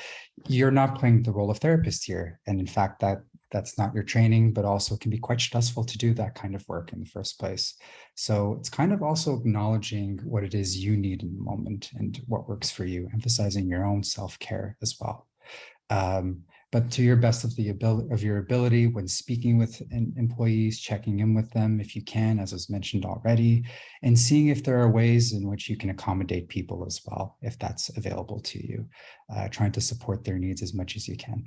you're not playing the role of therapist here, and in fact that's not your training, but also can be quite stressful to do that kind of work in the first place. So it's kind of also acknowledging what it is you need in the moment and what works for you, emphasizing your own self-care as well. But to your best of your ability when speaking with employees, checking in with them if you can, as was mentioned already, and seeing if there are ways in which you can accommodate people as well, if that's available to you, trying to support their needs as much as you can.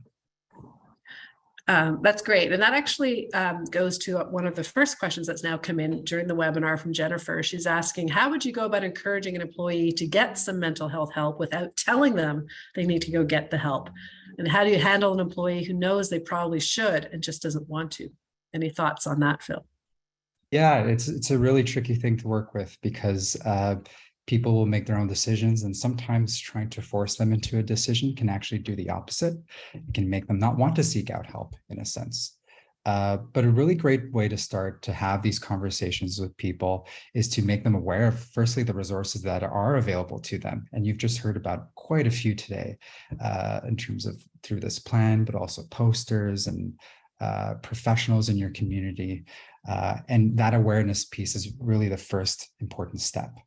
That's great. And that actually goes to one of the first questions that's now come in during the webinar from Jennifer. She's asking, how would you go about encouraging an employee to get some mental health help without telling them they need to go get the help? And how do you handle an employee who knows they probably should and just doesn't want to? Any thoughts on that, Phil? Yeah, it's a really tricky thing to work with, because people will make their own decisions, and sometimes trying to force them into a decision can actually do the opposite. It can make them not want to seek out help in a sense. But a really great way to start to have these conversations with people is to make them aware of, firstly, the resources that are available to them. And you've just heard about quite a few today in terms of through this plan, but also posters and professionals in your community. And that awareness piece is really the first important step.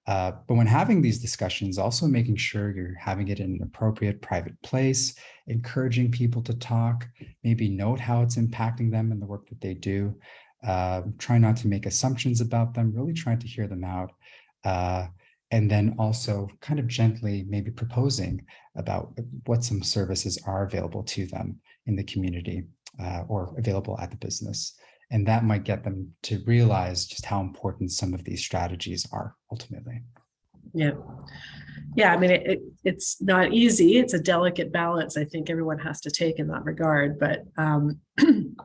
But when having these discussions, also making sure you're having it in an appropriate private place, encouraging people to talk, maybe note how it's impacting them in the work that they do. Try not to make assumptions about them, really trying to hear them out. And then also kind of gently maybe proposing about what some services are available to them in the community or available at the business. And that might get them to realize just how important some of these strategies are ultimately. Yeah. Yeah, I mean, it's not easy. It's a delicate balance I think everyone has to take in that regard. But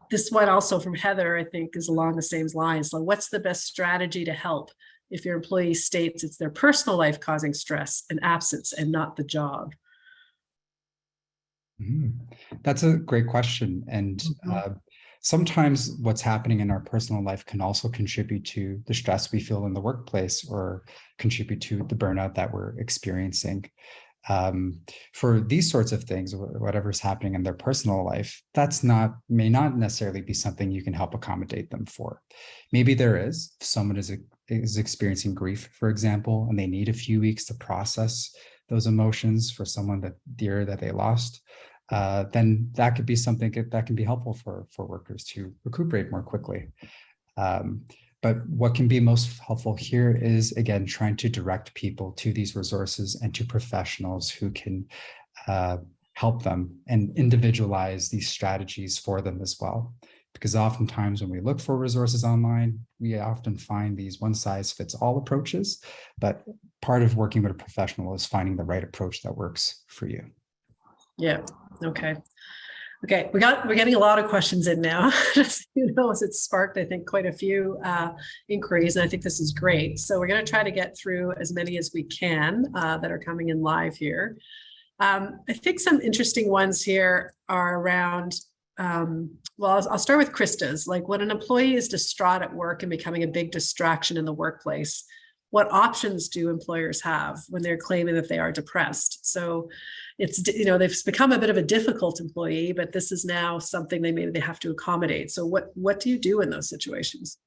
this one also from Heather, I think, is along the same lines. So what's the best strategy to help if your employee states it's their personal life causing stress and absence and not the job? That's a great question. And sometimes what's happening in our personal life can also contribute to the stress we feel in the workplace or contribute to the burnout that we're experiencing. For these sorts of things, whatever's happening in their personal life, may not necessarily be something you can help accommodate them for. Maybe there is. If someone is experiencing grief, for example, and they need a few weeks to process those emotions for someone that they lost, then that could be something that can be helpful for workers to recuperate more quickly. But what can be most helpful here is, again, trying to direct people to these resources and to professionals who can help them and individualize these strategies for them as well. Because oftentimes when we look for resources online, we often find these one-size-fits-all approaches, but part of working with a professional is finding the right approach that works for you. Yeah. Okay. We're getting a lot of questions in now. Just, it's sparked, I think, quite a few inquiries, and I think this is great. So we're going to try to get through as many as we can that are coming in live here. I think some interesting ones here are around, I'll start with Krista's. Like, when an employee is distraught at work and becoming a big distraction in the workplace, what options do employers have when they're claiming that they are depressed? So it's, they've become a bit of a difficult employee, but this is now something they have to accommodate. So what do you do in those situations?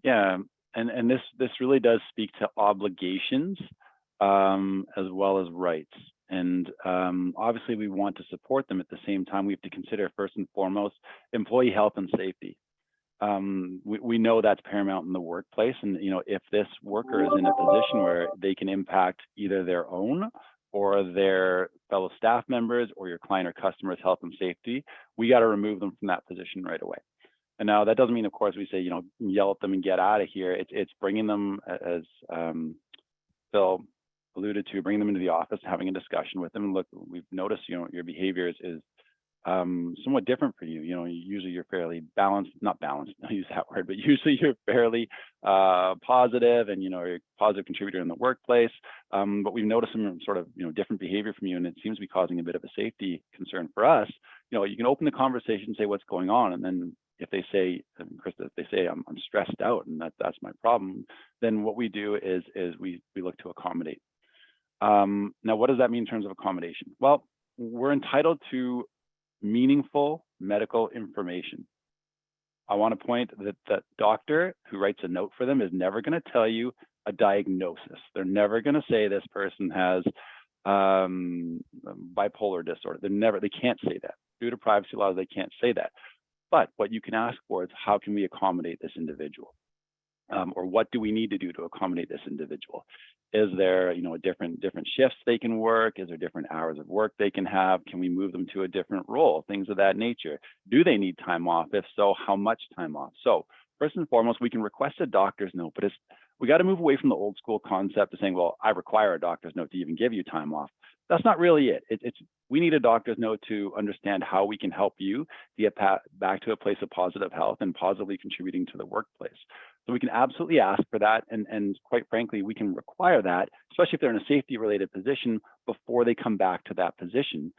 Yeah, and this really does speak to obligations as well as rights. And obviously, we want to support them. At the same time, we have to consider first and foremost employee health and safety. We know that's paramount in the workplace, and if this worker is in a position where they can impact either their own or their fellow staff members or your client or customer's health and safety, we got to remove them from that position right away. And now that doesn't mean, of course, we say, yell at them and get out of here. It's bringing them, as Phil alluded to, bringing them into the office, having a discussion with them. Look, we've noticed, your behavior is somewhat different for you. Usually you're fairly balanced, not balanced, don't use that word, but usually you're fairly positive and, you're a positive contributor in the workplace. But we've noticed some sort of, different behavior from you, and it seems to be causing a bit of a safety concern for us. You can open the conversation and say what's going on, and then if they say, Krista, if they say I'm stressed out and that's my problem, then what we do is we look to accommodate. Now, what does that mean in terms of accommodation? Well, we're entitled to meaningful medical information. I want to point that the doctor who writes a note for them is never going to tell you a diagnosis. They're never going to say this person has bipolar disorder. They can't say that. Due to privacy laws, they can't say that. But what you can ask for is, how can we accommodate this individual? Or what do we need to do to accommodate this individual? Is there, different shifts they can work? Is there different hours of work they can have? Can we move them to a different role? Things of that nature. Do they need time off? If so, how much time off? So first and foremost, we can request a doctor's note, but we got to move away from the old school concept of saying, well, I require a doctor's note to even give you time off. That's not really it. We need a doctor's note to understand how we can help you to get back to a place of positive health and positively contributing to the workplace. So we can absolutely ask for that, and quite frankly, we can require that, especially if they're in a safety-related position, before they come back to that position,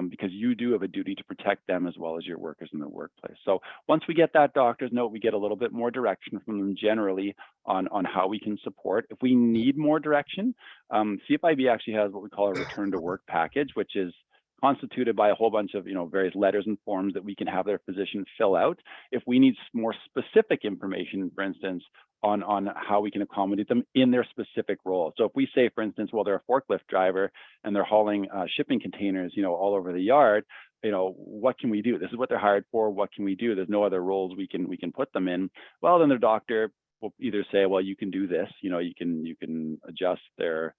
because you do have a duty to protect them as well as your workers in the workplace. So once we get that doctor's note, we get a little bit more direction from them generally on how we can support. If we need more direction, CFIB actually has what we call a return to work package, which is constituted by a whole bunch of various letters and forms that we can have their physician fill out. If we need more specific information, for instance, on how we can accommodate them in their specific role. So if we say, for instance, well, they're a forklift driver and they're hauling shipping containers, all over the yard, what can we do? This is what they're hired for. What can we do? There's no other roles we can put them in. Well, then their doctor will either say, well, you can do this. You can adjust their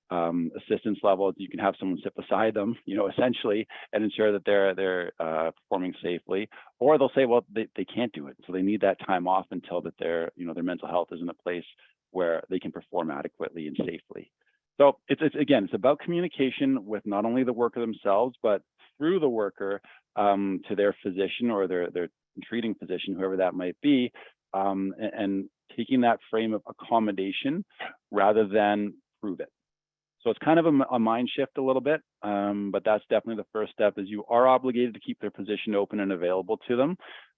assistance levels. You can have someone sit beside them, essentially, and ensure that they're performing safely. Or they'll say, well, they can't do it, so they need that time off until that their mental health is in a place where they can perform adequately and safely. So it's about communication with not only the worker themselves, but through the worker to their physician or their treating physician, whoever that might be, and taking that frame of accommodation rather than prove it. So it's kind of a mind shift a little bit, but that's definitely the first step. Is you are obligated to keep their position open and available to them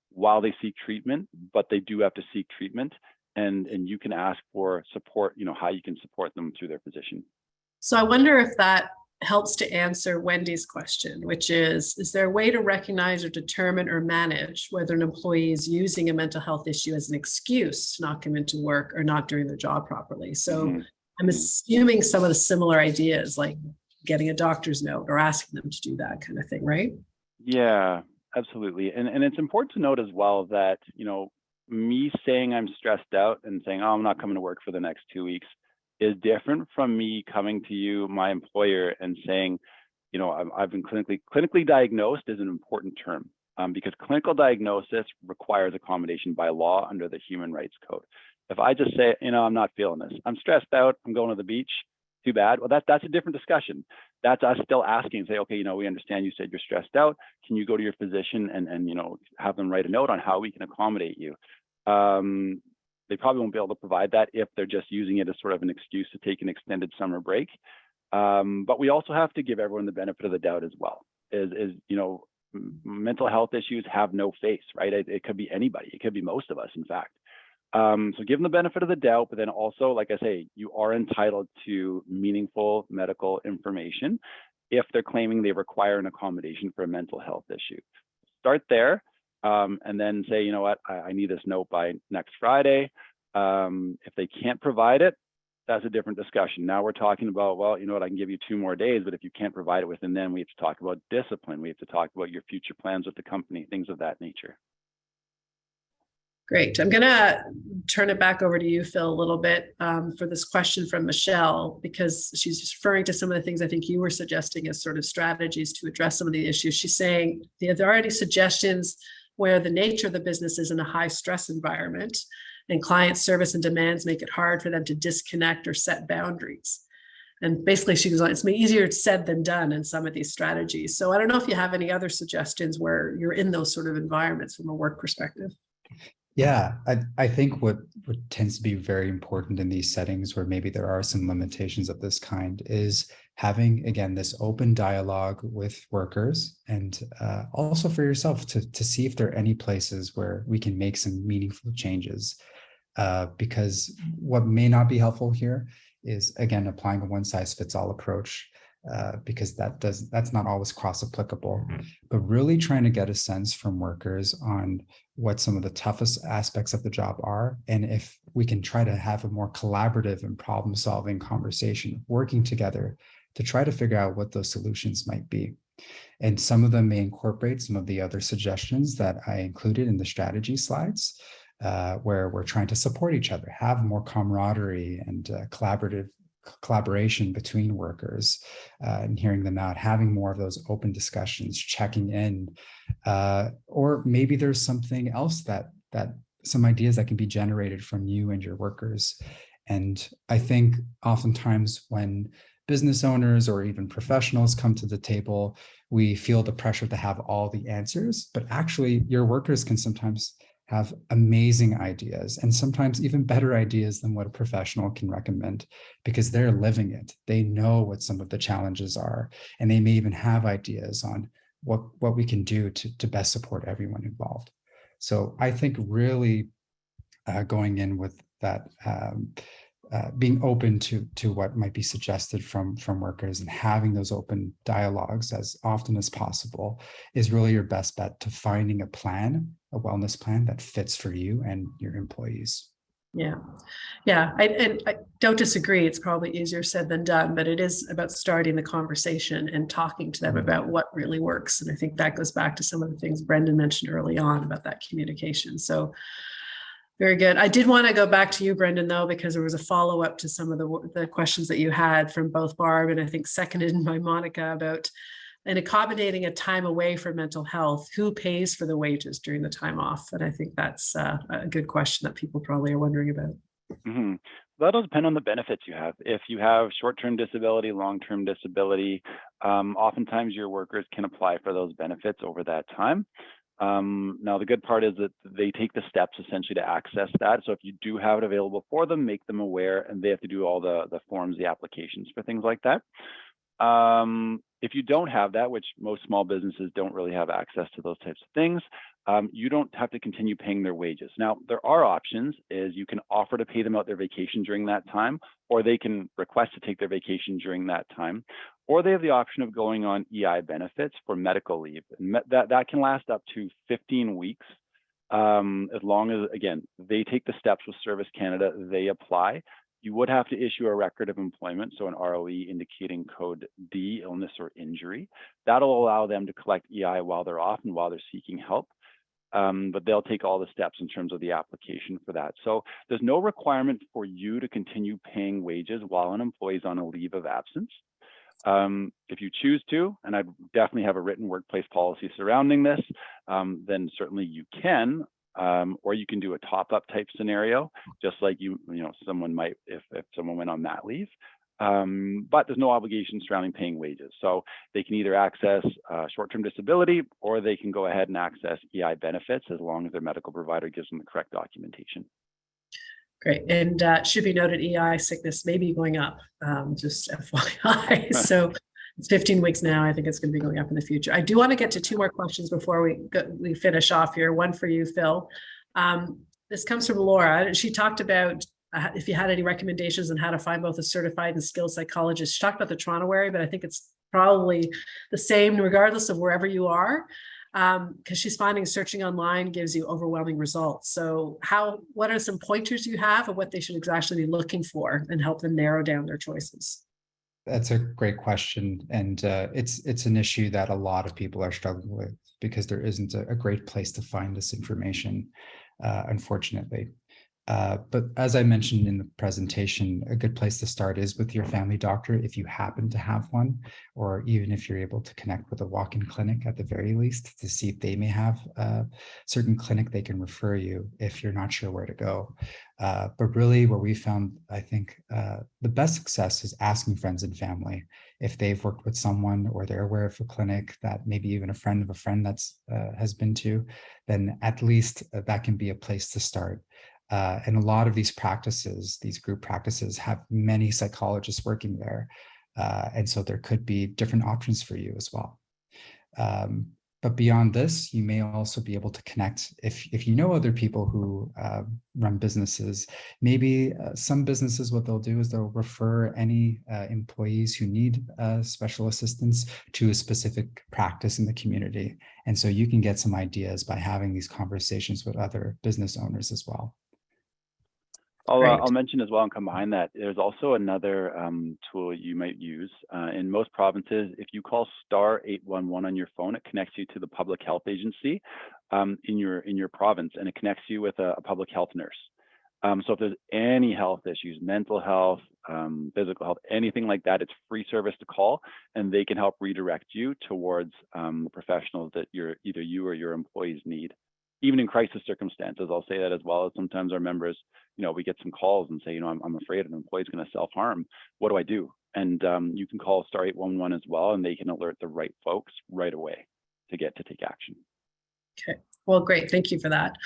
while they seek treatment, but they do have to seek treatment, and you can ask for support, how you can support them through their position. So I wonder if that helps to answer Wendy's question, which is there a way to recognize or determine or manage whether an employee is using a mental health issue as an excuse to not come into work or not doing their job properly? So I'm assuming some of the similar ideas, like getting a doctor's note or asking them to do that kind of thing, right? Yeah, absolutely. And it's important to note as well that, me saying I'm stressed out and saying, oh, I'm not coming to work for the next 2 weeks is different from me coming to you, my employer, and saying, I've been clinically diagnosed is an important term because clinical diagnosis requires accommodation by law under the Human Rights Code. If I just say, I'm not feeling this, I'm stressed out, I'm going to the beach, too bad. Well, that's a different discussion. That's us still asking, say, okay, we understand you said you're stressed out. Can you go to your physician and have them write a note on how we can accommodate you? They probably won't be able to provide that if they're just using it as sort of an excuse to take an extended summer break. But we also have to give everyone the benefit of the doubt as well. Mental health issues have no face, right? It could be anybody. It could be most of us, in fact. So give them the benefit of the doubt, but then also, like I say, you are entitled to meaningful medical information if they're claiming they require an accommodation for a mental health issue. Start there, and then say, I need this note by next Friday. If they can't provide it, that's a different discussion. Now we're talking about, well, you know what, I can give you 2 more days, but if you can't provide it within then, we have to talk about discipline. We have to talk about your future plans with the company, things of that nature. Great. I'm going to turn it back over to you, Phil, a little bit for this question from Michelle, because she's referring to some of the things I think you were suggesting as sort of strategies to address some of the issues. She's saying there are already suggestions where the nature of the business is in a high stress environment and client service and demands make it hard for them to disconnect or set boundaries. And basically she was like, it's easier said than done in some of these strategies. So I don't know if you have any other suggestions where you're in those sort of environments from a work perspective. Yeah, I think what tends to be very important in these settings where maybe there are some limitations of this kind is having, again, this open dialogue with workers and also for yourself to see if there are any places where we can make some meaningful changes. Because what may not be helpful here is, again, applying a one-size-fits-all approach. Because that's not always cross-applicable, but really trying to get a sense from workers on what some of the toughest aspects of the job are, and if we can try to have a more collaborative and problem-solving conversation, working together to try to figure out what those solutions might be. And some of them may incorporate some of the other suggestions that I included in the strategy slides, where we're trying to support each other, have more camaraderie and collaboration between workers, and hearing them out, having more of those open discussions, checking in, or maybe there's something else that some ideas that can be generated from you and your workers. And I think oftentimes when business owners or even professionals come to the table, we feel the pressure to have all the answers, but actually your workers can sometimes have amazing ideas and sometimes even better ideas than what a professional can recommend because they're living it. They know what some of the challenges are, and they may even have ideas on what we can do to best support everyone involved. So I think really going in with that, being open to what might be suggested from workers and having those open dialogues as often as possible is really your best bet to finding a wellness plan that fits for you and your employees. Yeah. I don't disagree. It's probably easier said than done, but it is about starting the conversation and talking to them about what really works. And I think that goes back to some of the things Brendan mentioned early on about that communication. So very good. I did want to go back to you, Brendan, though, because there was a follow-up to some of the questions that you had from both Barb and I think seconded by Monica about accommodating a time away for mental health. Who pays for the wages during the time off? And I think that's a good question that people probably are wondering about. Mm-hmm. That'll depend on the benefits you have. If you have short-term disability, long-term disability, oftentimes your workers can apply for those benefits over that time. Now, the good part is that they take the steps essentially to access that. So if you do have it available for them, make them aware, and they have to do all the forms, the applications for things like that. If you don't have that, which most small businesses don't really have access to those types of things, you don't have to continue paying their wages. Now, there are options, is you can offer to pay them out their vacation during that time, or they can request to take their vacation during that time, or they have the option of going on EI benefits for medical leave. And that can last up to 15 weeks, as long as, again, they take the steps with Service Canada, they apply. You would have to issue a record of employment, so an ROE indicating code D, illness or injury. That'll allow them to collect EI while they're off and while they're seeking help. But they'll take all the steps in terms of the application for that. So there's no requirement for you to continue paying wages while an employee is on a leave of absence. If you choose to, and I definitely have a written workplace policy surrounding this, then certainly you can. Or you can do a top-up type scenario, just like someone might if someone went on mat leave. But there's no obligation surrounding paying wages. So they can either access short-term disability, or they can go ahead and access EI benefits as long as their medical provider gives them the correct documentation. Great. And should be noted, EI sickness may be going up, just FYI. So it's 15 weeks now. I think it's going to be going up in the future. I do want to get to 2 more questions before we finish off here. One for you, Phil. This comes from Laura. She talked about if you had any recommendations on how to find both a certified and skilled psychologist. She talked about the Toronto area, but I think it's probably the same regardless of wherever you are. because she's finding searching online gives you overwhelming results. So what are some pointers you have of what they should actually be looking for and help them narrow down their choices? That's a great question. And it's an issue that a lot of people are struggling with because there isn't a great place to find this information, unfortunately. But as I mentioned in the presentation, a good place to start is with your family doctor if you happen to have one, or even if you're able to connect with a walk-in clinic at the very least to see if they may have a certain clinic they can refer you if you're not sure where to go. But really where we found, I think, the best success is asking friends and family if they've worked with someone or they're aware of a clinic that maybe even a friend of a friend that's has been to, then at least that can be a place to start. And a lot of these practices, these group practices, have many psychologists working there. And so there could be different options for you as well. But beyond this, you may also be able to connect if you know other people who run businesses. Maybe some businesses, what they'll do is they'll refer any employees who need special assistance to a specific practice in the community. And so you can get some ideas by having these conversations with other business owners as well. I'll mention as well and come behind that. There's also another tool you might use. In most provinces, if you call star 811 on your phone, it connects you to the public health agency in your province, and it connects you with a public health nurse. So if there's any health issues, mental health, physical health, anything like that, it's free service to call, and they can help redirect you towards the professionals that either you or your employees need. Even in crisis circumstances, I'll say that as well. As sometimes our members, we get some calls and say, I'm afraid an employee is going to self-harm. What do I do? And you can call star 811 as well, and they can alert the right folks right away to take action. Okay, well, great. Thank you for that.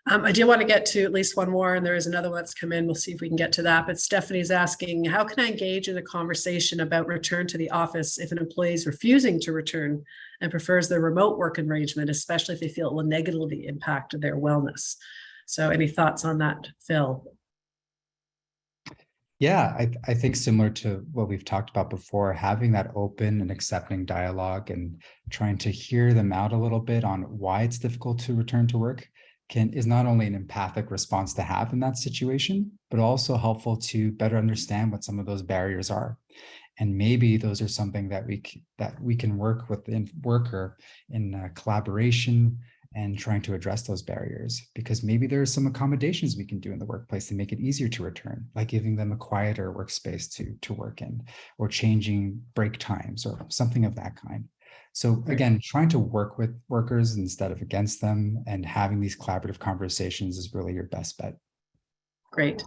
I do want to get to at least one more, and there is another one that's come in. We'll see if we can get to that. But Stephanie's asking, how can I engage in a conversation about return to the office if an employee is refusing to return and prefers the remote work arrangement, especially if they feel it will negatively impact their wellness? So any thoughts on that, Phil? Yeah, I think similar to what we've talked about before, having that open and accepting dialogue and trying to hear them out a little bit on why it's difficult to return to work is not only an empathic response to have in that situation, but also helpful to better understand what some of those barriers are. And maybe those are something that we can work with the worker in collaboration and trying to address those barriers, because maybe there are some accommodations we can do in the workplace to make it easier to return, like giving them a quieter workspace to work in, or changing break times or something of that kind. So again, trying to work with workers instead of against them and having these collaborative conversations is really your best bet. Great.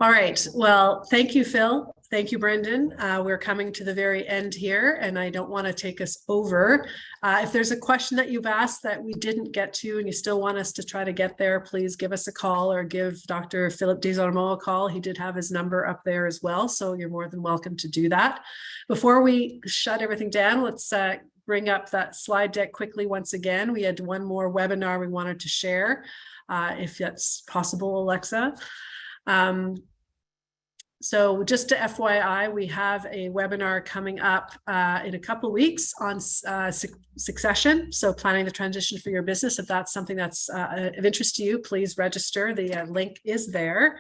All right. Well, thank you, Phil. Thank you, Brendan. We're coming to the very end here, and I don't want to take us over. If there's a question that you've asked that we didn't get to and you still want us to try to get there, please give us a call or give Dr. Philip Desormeaux a call. He did have his number up there as well, so you're more than welcome to do that. Before we shut everything down, let's bring up that slide deck quickly once again. We had one more webinar we wanted to share, if that's possible, Alexa. So just to FYI, we have a webinar coming up in a couple of weeks on succession. So planning the transition for your business. If that's something that's of interest to you, please register. The link is there.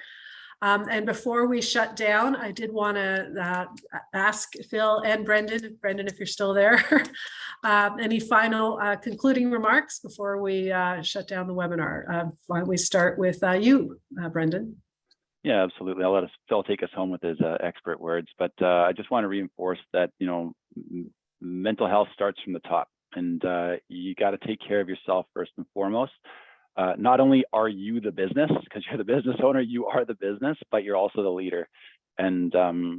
And before we shut down, I did want to ask Phil and Brendan, if you're still there, any final concluding remarks before we shut down the webinar. Why don't we start with you, Brendan? Yeah, absolutely. I'll let Phil take us home with his expert words, but I just want to reinforce that, mental health starts from the top, and you got to take care of yourself first and foremost. Not only are you the business, because you're the business owner, you are the business, but you're also the leader. And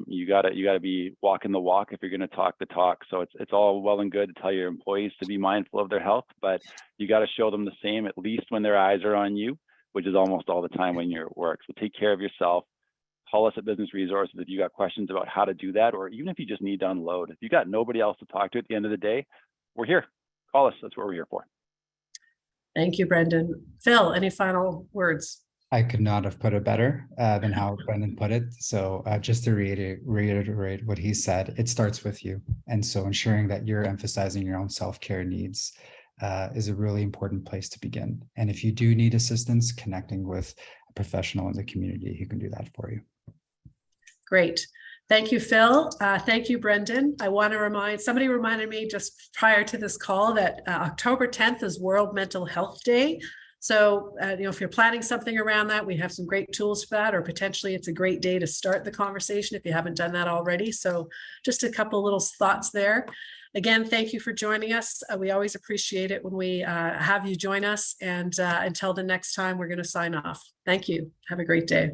you gotta be walking the walk if you're going to talk the talk. So it's all well and good to tell your employees to be mindful of their health, but you got to show them the same, at least when their eyes are on you, which is almost all the time when you're at work. So take care of yourself. Call us at Business Resources if you got questions about how to do that, or even if you just need to unload. If you got nobody else to talk to at the end of the day, we're here. Call us. That's what we're here for. Thank you, Brendan. Phil, any final words? I could not have put it better than how Brendan put it. So just to reiterate what he said, it starts with you. And so ensuring that you're emphasizing your own self-care needs is a really important place to begin. And if you do need assistance, connecting with a professional in the community who can do that for you. Great. Thank you, Phil. Thank you, Brendan. I want to somebody reminded me just prior to this call that October 10th is World Mental Health Day. So, if you're planning something around that, we have some great tools for that, or potentially it's a great day to start the conversation if you haven't done that already. So just a couple little thoughts there. Again, thank you for joining us. We always appreciate it when we have you join us. And until the next time, we're going to sign off. Thank you. Have a great day.